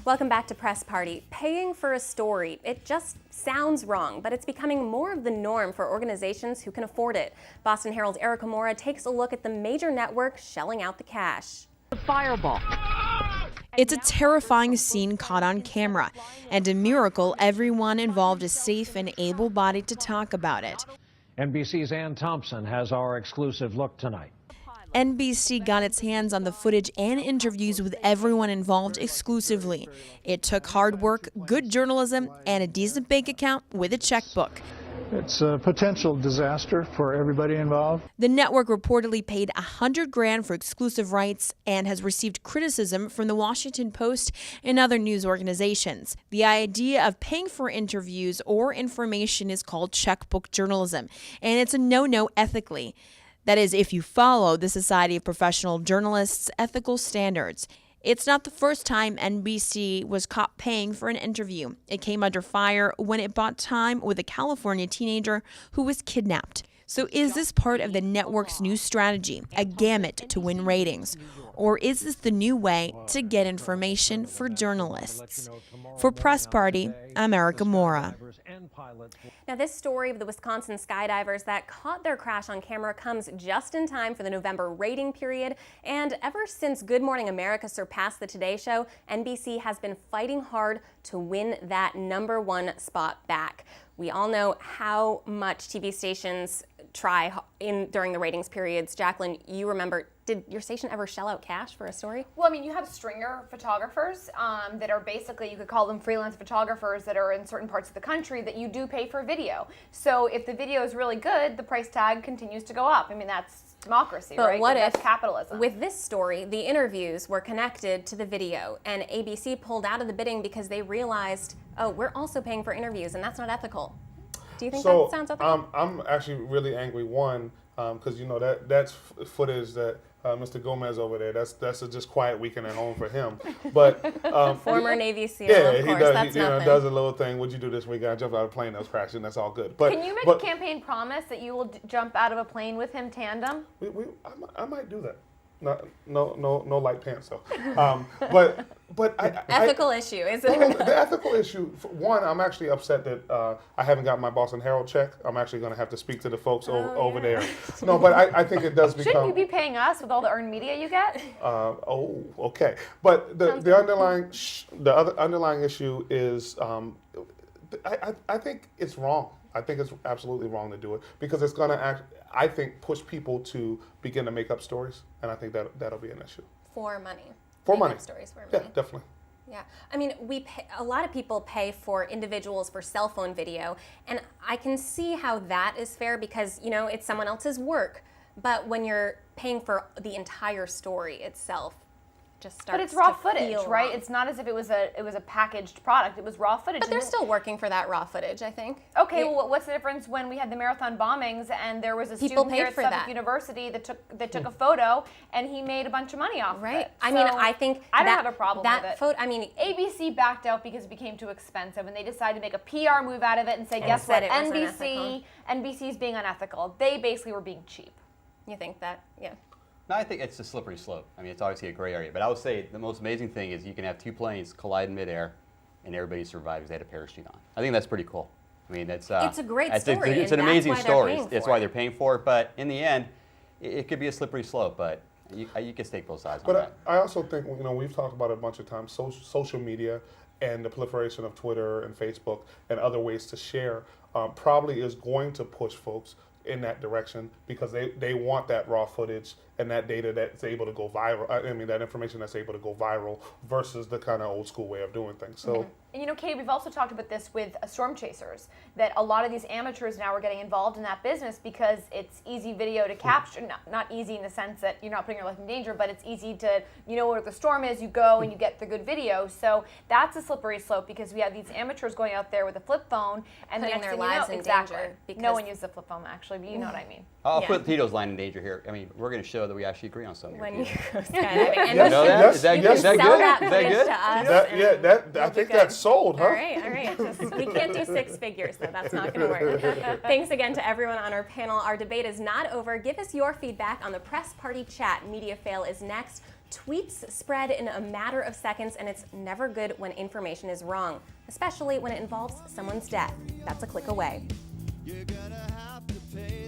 Welcome back to Press Party. Paying for a story, it just sounds wrong, but it's becoming more of the norm for organizations who can afford it. Boston Herald's Erica Mora takes a look at the major network shelling out the cash. The fireball. It's a terrifying scene caught on camera, and a miracle everyone involved is safe and able-bodied to talk about it. NBC's Ann Thompson has our exclusive look tonight. NBC got its hands on the footage and interviews with everyone involved exclusively. It took hard work, good journalism, and a decent bank account with a checkbook. It's a potential disaster for everybody involved. The network reportedly paid $100 grand for exclusive rights and has received criticism from the Washington Post and other news organizations. The idea of paying for interviews or information is called checkbook journalism, and it's a no-no ethically. That is, if you follow the Society of Professional Journalists' ethical standards. It's not the first time NBC was caught paying for an interview. It came under fire when it bought time with a California teenager who was kidnapped. So is this part of the network's new strategy, a gamut to win ratings? Or is this the new way to get information for journalists? For Press Party, I'm Erica Mora. Now, this story of the Wisconsin skydivers that caught their crash on camera comes just in time for the November rating period. And ever since Good Morning America surpassed the Today Show, NBC has been fighting hard to win that #1 spot back. We all know how much TV stations try during the ratings periods. Jacqueline, you remember, did your station ever shell out cash for a story? Well, I mean, you have stringer photographers that are basically, you could call them freelance photographers that are in certain parts of the country that you do pay for video. So if the video is really good, the price tag continues to go up. I mean, that's democracy, but right? What that's if, capitalism. With this story, the interviews were connected to the video, and ABC pulled out of the bidding because they realized, oh, we're also paying for interviews, and that's not ethical. Do you think that sounds ethical? I'm actually really angry, one, because you know that's footage that Mr. Gomez over there, that's just quiet weekend at home for him. But former Navy SEAL, yeah, of course, that's nothing. He does a little thing. What'd you do this weekend? I jumped out of a plane that was crashing. That's all good. But can you make a campaign promise that you will jump out of a plane with him tandem? I might do that. No light pants though. But ethical issue, is it? The ethical issue. One, I'm actually upset that I haven't got my Boston Herald check. I'm actually going to have to speak to the folks over there. No, but I think it does become. Shouldn't you be paying us with all the earned media you get? Okay. But the underlying issue is I think it's wrong. I think it's absolutely wrong to do it because it's going to I think push people to begin to make up stories, and I think that'll be an issue. For money. For money. Stories for money. Yeah, definitely. Yeah, I mean, a lot of people pay for individuals for cell phone video, and I can see how that is fair because, you know, it's someone else's work. But when you're paying for the entire story itself, just starts. But it's raw footage, right? Wrong. It's not as if it was a packaged product. It was raw footage. But they're still working for that raw footage, I think. Okay, well, what's the difference when we had the marathon bombings and there was a student here at Suffolk University that took a photo and he made a bunch of money off of it. I mean, I think I don't have a problem with it. Photo, I mean, ABC backed out because it became too expensive, and they decided to make a PR move out of it and say, guess what? NBC's being unethical. They basically were being cheap. You think that? Yeah. No, I think it's a slippery slope. I mean, it's obviously a gray area. But I would say the most amazing thing is you can have two planes collide in midair, and everybody survives because they had a parachute on. I think that's pretty cool. I mean, it's a great story. It's an amazing story. That's why they're paying for it. But in the end, it could be a slippery slope. But you can take both sides on that. But I also think, you know, we've talked about it a bunch of times, social media and the proliferation of Twitter and Facebook and other ways to share probably is going to push folks in that direction because they want that raw footage and that data that's able to go viral. I mean, that information that's able to go viral versus the kind of old school way of doing things. So. And you know, Katie, we've also talked about this with storm chasers, that a lot of these amateurs now are getting involved in that business because it's easy video to capture, not easy in the sense that you're not putting your life in danger, but it's easy to, you know where the storm is, you go and you get the good video. So that's a slippery slope because we have these amateurs going out there with a flip phone and putting their lives in danger. No one uses the flip phone actually, but you know what I mean. I'll put Tito's line in danger here. I mean, we're going to show show that we actually agree on something. When here, you Peter. go skydiving. And Yes, You know that? yes, Is that, yes, is that sell good? that Is that footage good? to us. I think good. that's sold, huh? All right. We can't do 6 figures, though. That's not going to work. Thanks again to everyone on our panel. Our debate is not over. Give us your feedback on the Press Party Chat. Media Fail is next. Tweets spread in a matter of seconds, and it's never good when information is wrong, especially when it involves someone's death. That's a click away. You're gonna have to pay